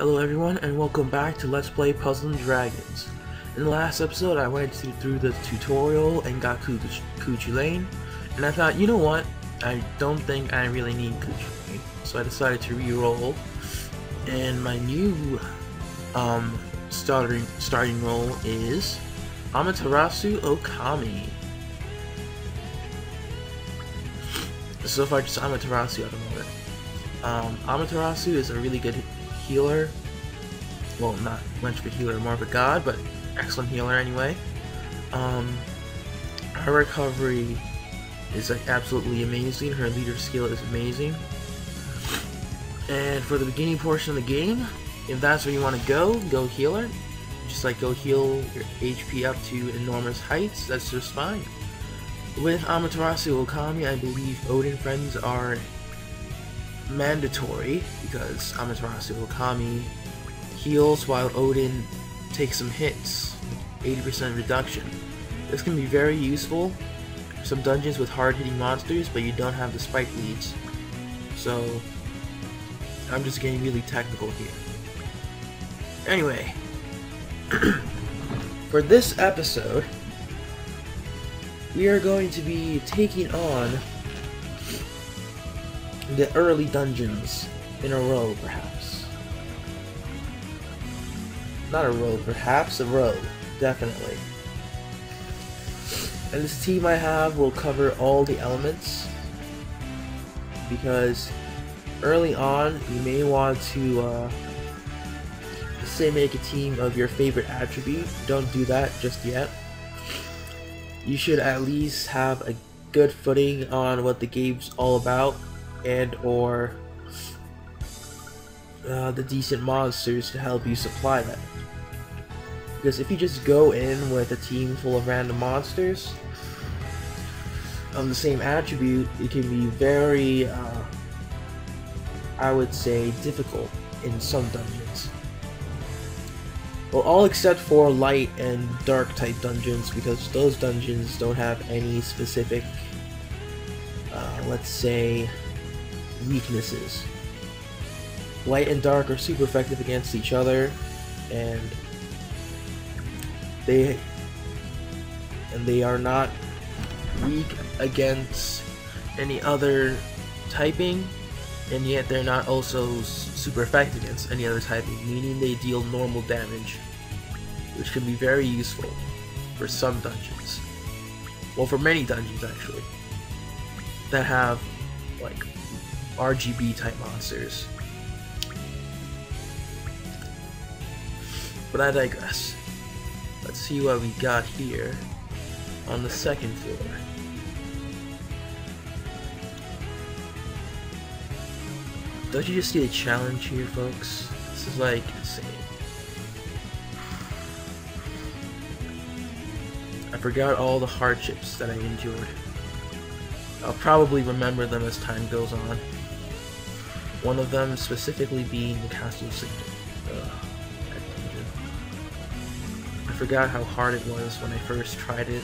Hello everyone, and welcome back to Let's Play Puzzle & Dragons. In the last episode, I went through the tutorial and got Coochie Lane, and I thought, you know what, I don't think I really need Coochie Lane, so I decided to re-roll, and my new starting roll is Amaterasu Okami. So far, just Amaterasu at the moment. Amaterasu is a really good healer. Well, not much of a healer, more of a god, but excellent healer anyway. Her recovery is like absolutely amazing. Her leader skill is amazing. And for the beginning portion of the game, if that's where you want to go healer. Just like go heal your HP up to enormous heights. That's just fine. With Amaterasu Okami, I believe Odin friends are mandatory because Amaterasu Okami heals while Odin takes some hits, 80% reduction. This can be very useful for some dungeons with hard-hitting monsters, but you don't have the spike leads. So I'm just getting really technical here. Anyway, for this episode, we are going to be taking on the early dungeons in a row, perhaps. Not a row, perhaps a row, definitely. And this team I have will cover all the elements, because early on you may want to say make a team of your favorite attribute. Don't do that just yet. You should at least have a good footing on what the game's all about, and or the decent monsters to help you supply that. Because if you just go in with a team full of random monsters of the same attribute, it can be very, I would say, difficult in some dungeons. Well, all except for light and dark type dungeons, because those dungeons don't have any specific, let's say, weaknesses. Light and dark are super effective against each other, and they are not weak against any other typing, and yet they're not also super effective against any other typing, meaning they deal normal damage, which can be very useful for some dungeons. Well, for many dungeons actually, that have like RGB type monsters. But I digress. Let's see what we got here on the second floor. Don't you just see the challenge here, folks? This is like insane. I forgot all the hardships that I endured. I'll probably remember them as time goes on. One of them specifically being the Castle of Signet. I forgot how hard it was when I first tried it.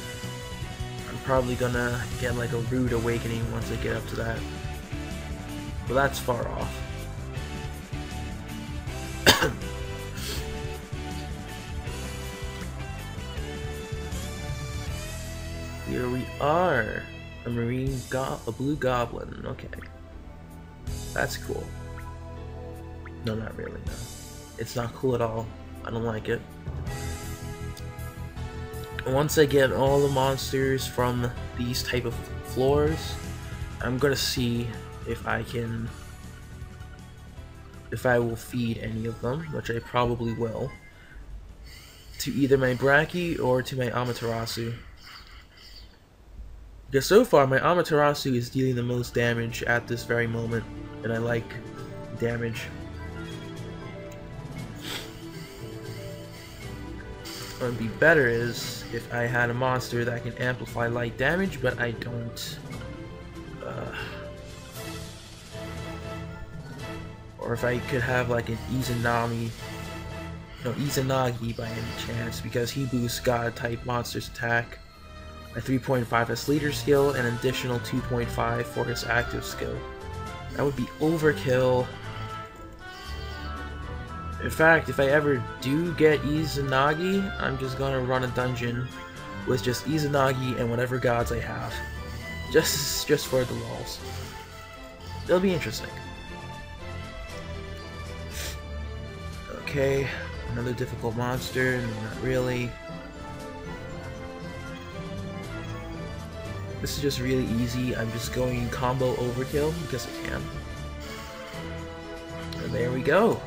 I'm probably gonna get like a rude awakening once I get up to that. But that's far off. Here we are. A blue goblin. Okay. That's cool. No, not really, no. It's not cool at all. I don't like it. Once I get all the monsters from these type of floors, I'm gonna see if I will feed any of them, which I probably will, to either my Brachy or to my Amaterasu. Because so far my Amaterasu is dealing the most damage at this very moment, and I like damage. What would be better is if I had a monster that can amplify light damage, but I don't. Or if I could have like an Izanagi by any chance, because he boosts god type monsters attack, a 3.5 as leader skill, and an additional 2.5 for his active skill. That would be overkill. In fact, if I ever do get Izanagi, I'm just gonna run a dungeon with just Izanagi and whatever gods I have. Just for the lulz. It'll be interesting. Okay, another difficult monster, not really. This is just really easy. I'm just going combo overkill because I can. And there we go.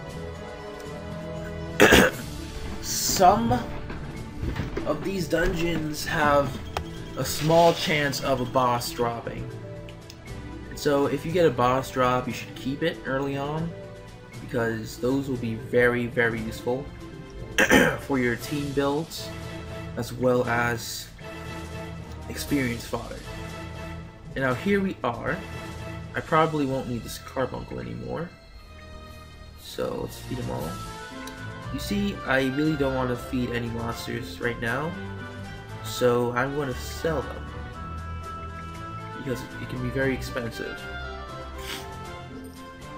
Some of these dungeons have a small chance of a boss dropping. So if you get a boss drop, you should keep it early on, because those will be very, very useful for your team builds, as well as experience fodder. And now here we are. I probably won't need this carbuncle anymore, so let's feed them all. You see, I really don't want to feed any monsters right now, so I'm going to sell them, because it can be very expensive.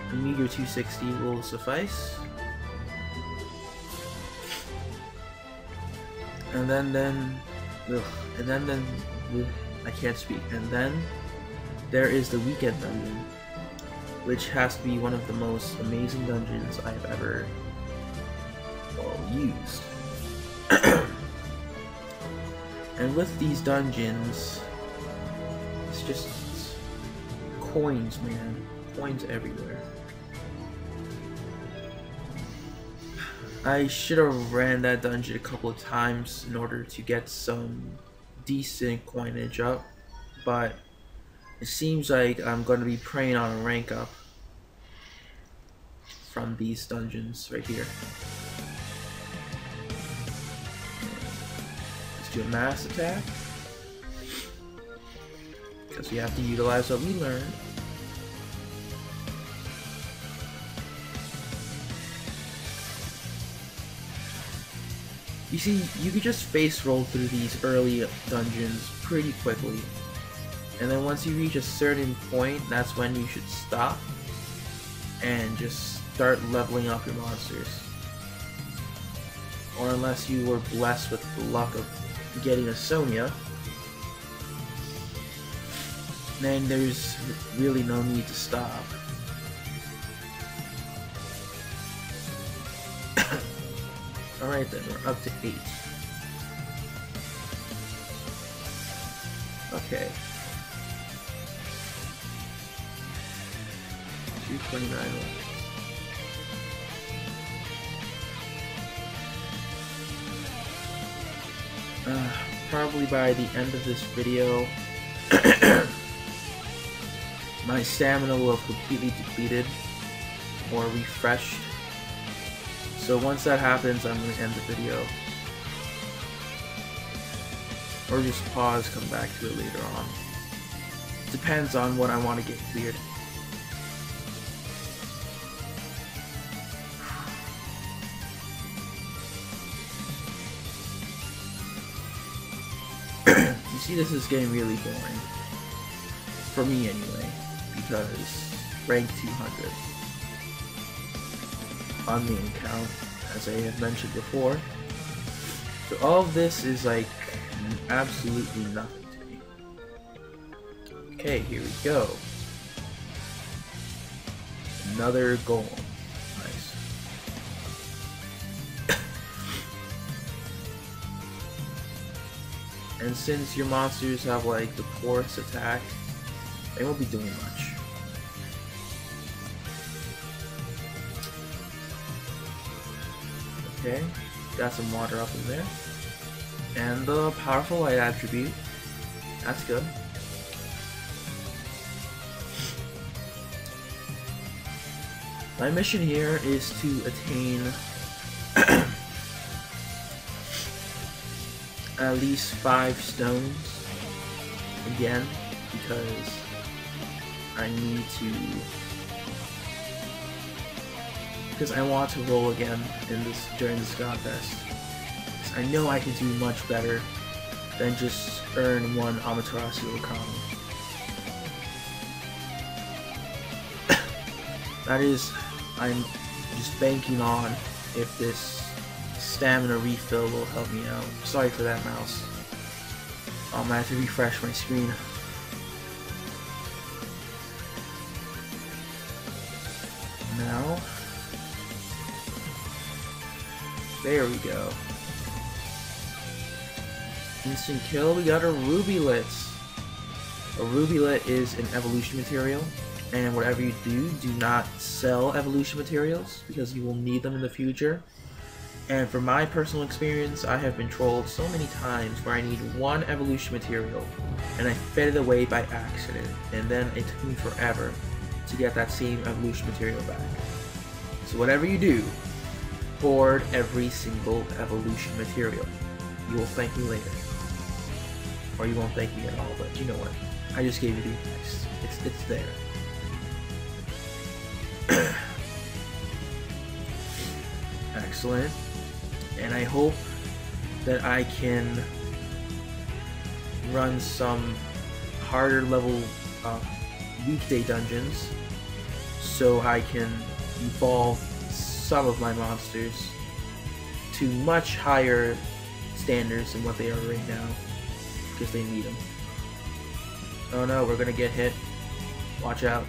A meager 260 will suffice. And then, I can't speak. And then there is the weekend dungeon, which has to be one of the most amazing dungeons I have ever used. And with these dungeons, it's just coins, man. Coins everywhere. I should have ran that dungeon a couple of times in order to get some decent coinage up, but it seems like I'm going to be preying on a rank up from these dungeons right here. Let's do a mass attack, because we have to utilize what we learned. You see, you can just face roll through these early dungeons pretty quickly, and then once you reach a certain point, that's when you should stop and just start leveling up your monsters. Or unless you were blessed with the luck of getting a Sonya, then there's really no need to stop. Alright then, we're up to 8. Okay. 229 left. Probably by the end of this video, my stamina will have completely depleted or refreshed. So once that happens, I'm going to end the video. Or just pause, come back to it later on. Depends on what I want to get cleared. You see, this is getting really boring. For me anyway, because rank 200. On the account, as I have mentioned before. So all of this is like absolutely nothing to me. Okay, here we go. Another golem. Nice. And since your monsters have like the poorest attack, they won't be doing much. Okay, got some water up in there. And the powerful light attribute. That's good. My mission here is to attain at least 5 stones again, because I need to, because I want to roll again in this during this Godfest. I know I can do much better than just earn 1 Amaterasu Okami. That is, I'm just banking on if this stamina refill will help me out. Sorry for that, mouse. I'm gonna have to refresh my screen. Now, there we go. Instant kill, we got a Rubylit. A Rubylit is an evolution material, and whatever you do not sell evolution materials because you will need them in the future. And from my personal experience, I have been trolled so many times where I need one evolution material and I fed it away by accident, and then it took me forever to get that same evolution material back. So whatever you do, hoard every single evolution material. You will thank me later. Or you won't thank me at all, but you know what? I just gave you the advice. It's there. Excellent. And I hope that I can run some harder level weekday dungeons so I can evolve some of my monsters to much higher standards than what they are right now, because they need them. Oh no, we're gonna get hit. Watch out.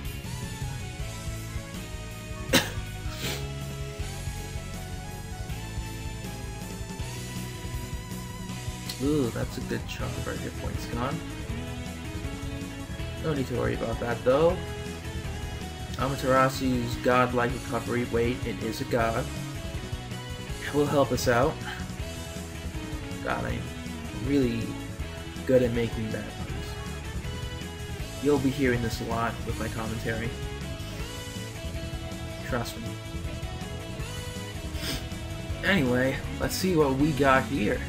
Ooh, that's a good chunk of our hit points gone. No need to worry about that though. Amaterasu's godlike recovery, wait, it is a god. It will help us out. God, I'm really good at making bad puns. You'll be hearing this a lot with my commentary. Trust me. Anyway, let's see what we got here.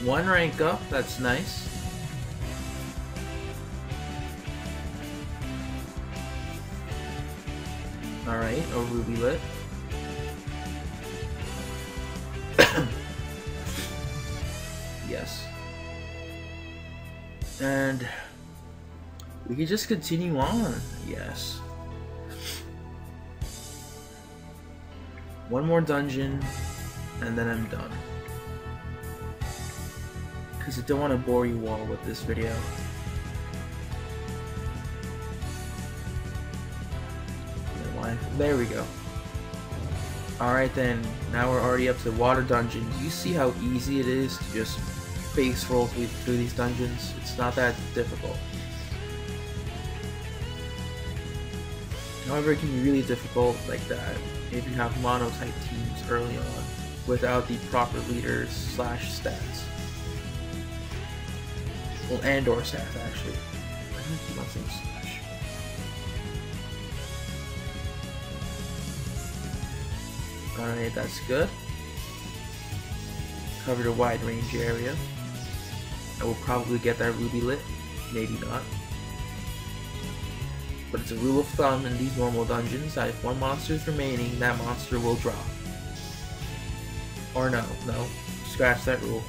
One rank up, that's nice. Alright, a Rubylit. Yes. And we can just continue on, yes. One more dungeon, and then I'm done. Because I don't want to bore you all with this video. There we go. Alright then, now we're already up to the water dungeon. You see how easy it is to just face roll through these dungeons? It's not that difficult. However, it can be really difficult like that if you have mono-type teams early on without the proper leaders / stats. Well, and or stats actually. I don't keep on saying slash. Alright, that's good. Covered a wide range area. I will probably get that Rubylit, maybe not. But it's a rule of thumb in these normal dungeons that if one monster is remaining, that monster will drop. Or no, scratch that rule.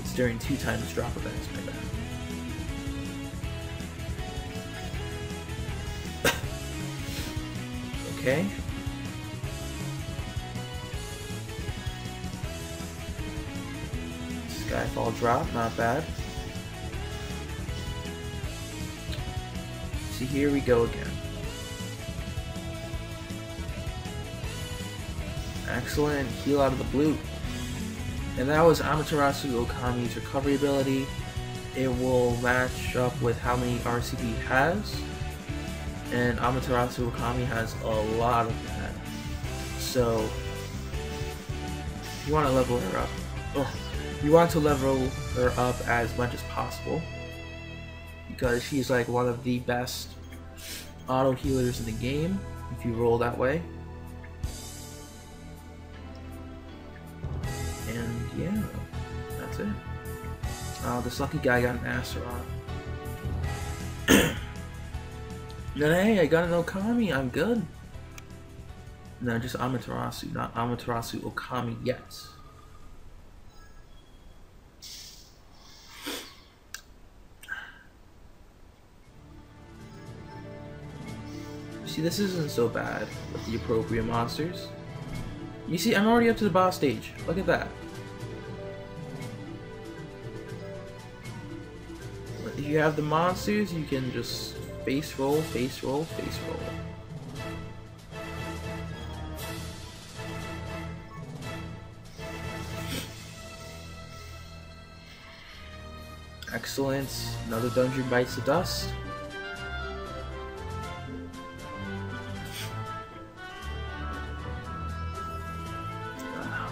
It's during 2 times drop events, my bad. Okay. Skyfall drop, not bad. See, here we go again. Excellent, heal out of the blue. And that was Amaterasu Okami's recovery ability. It will match up with how many RCP he has. And Amaterasu Okami has a lot of that. So, if you want to level her up, you want to level her up as much as possible, because she's like one of the best auto healers in the game if you roll that way. And yeah, that's it. This lucky guy got an Asteroth. Then hey, I got an Okami, I'm good. No, just Amaterasu, not Amaterasu Okami yet. See, this isn't so bad with the appropriate monsters. You see, I'm already up to the boss stage. Look at that. If you have the monsters, you can just face roll, face roll, face roll. Excellent. Another dungeon bites the dust.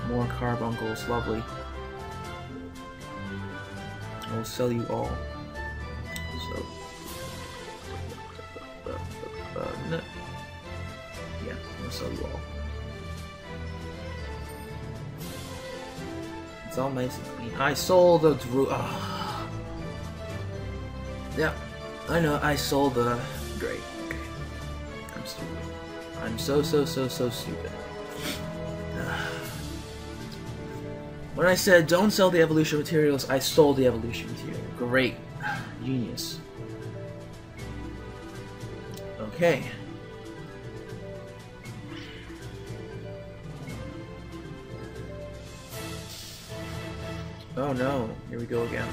More carbuncles, lovely. I will sell you all. So, no. Yeah, I'll sell you all. It's all nice and clean. I sold the yeah, I know. I sold the. Great. Okay. I'm stupid. I'm so stupid. When I said don't sell the evolution materials, I sold the evolution material. Great. Genius. Okay. Oh no. Here we go again.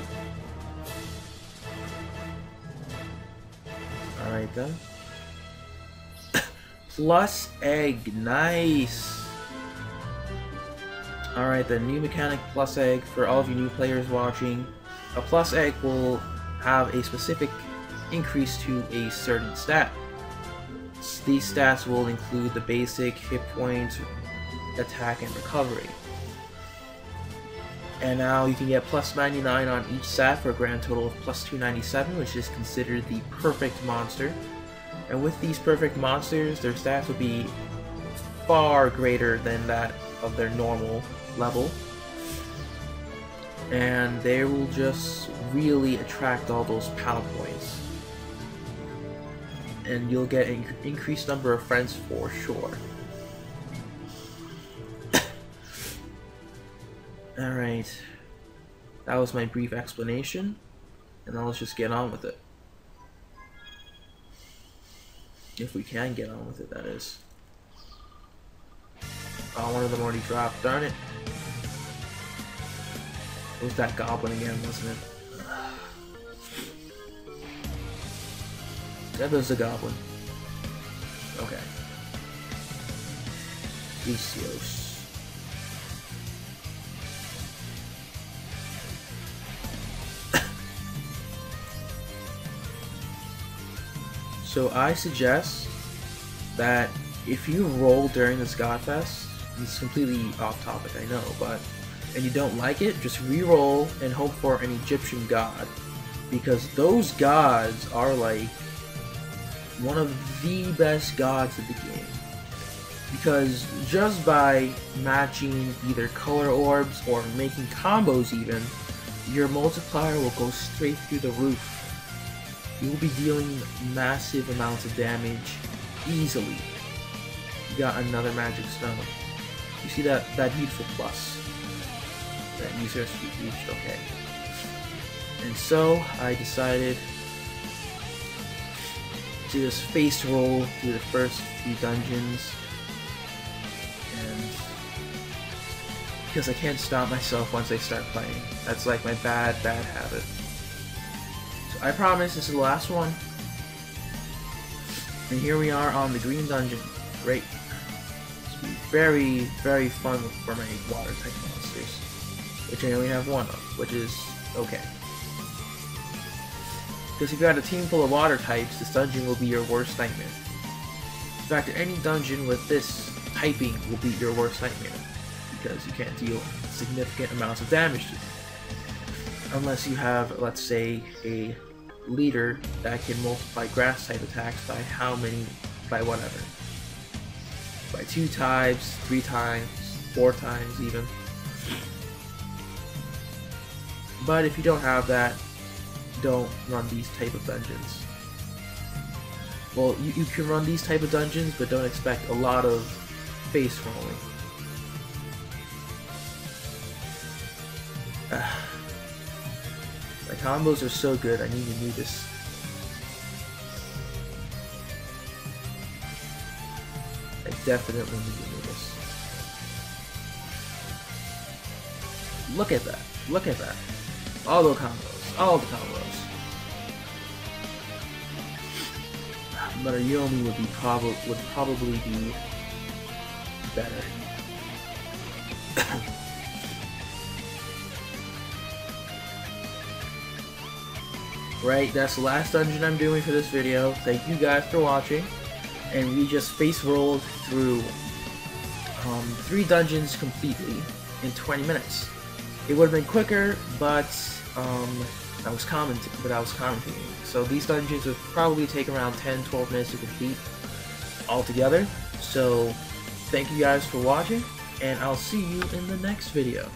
Alright then. Plus egg. Nice. Alright then, new mechanic plus egg. For all of you new players watching, a plus egg will have a specific increase to a certain stat. These stats will include the basic hit point, attack, and recovery. And now you can get plus 99 on each stat for a grand total of plus 297, which is considered the perfect monster. And with these perfect monsters, their stats will be far greater than that of their normal level. And they will just really attract all those power points. And you'll get an increased number of friends for sure. Alright, that was my brief explanation, and now let's just get on with it. If we can get on with it, that is. Oh, one of them already dropped, darn it. It was that goblin again, wasn't it? That was the goblin. Okay. Lucios. So I suggest that if you roll during this Godfest, it's completely off topic, I know, but and you don't like it, just re-roll and hope for an Egyptian god, because those gods are like one of the best gods of the game. Because just by matching either color orbs or making combos even, your multiplier will go straight through the roof. You will be dealing massive amounts of damage easily. You got another magic stone. You see that beautiful plus that user has reached? Okay. And so I decided to just face roll through the first few dungeons, and because I can't stop myself once I start playing. That's like my bad habit. I promise this is the last one. And here we are on the green dungeon. Great. This will be very fun for my water type monsters, which I only have one of, which is okay. Because if you got a team full of water types, this dungeon will be your worst nightmare. In fact, any dungeon with this typing will be your worst nightmare, because you can't deal significant amounts of damage to them. Unless you have, let's say, a leader that can multiply grass type attacks by how many, by whatever. By 2 times, 3 times, 4 times even. But if you don't have that, don't run these type of dungeons. Well, you can run these type of dungeons, but don't expect a lot of face rolling. My combos are so good, I need to do this. definitely need to do this. Look at that. Look at that. All the combos. All the combos. But a Yomi would probably be better. Right, that's the last dungeon I'm doing for this video. Thank you guys for watching. And we just face rolled through 3 dungeons completely in 20 minutes. It would have been quicker, but I was commentating. So these dungeons would probably take around 10-12 minutes to complete altogether. So thank you guys for watching, and I'll see you in the next video.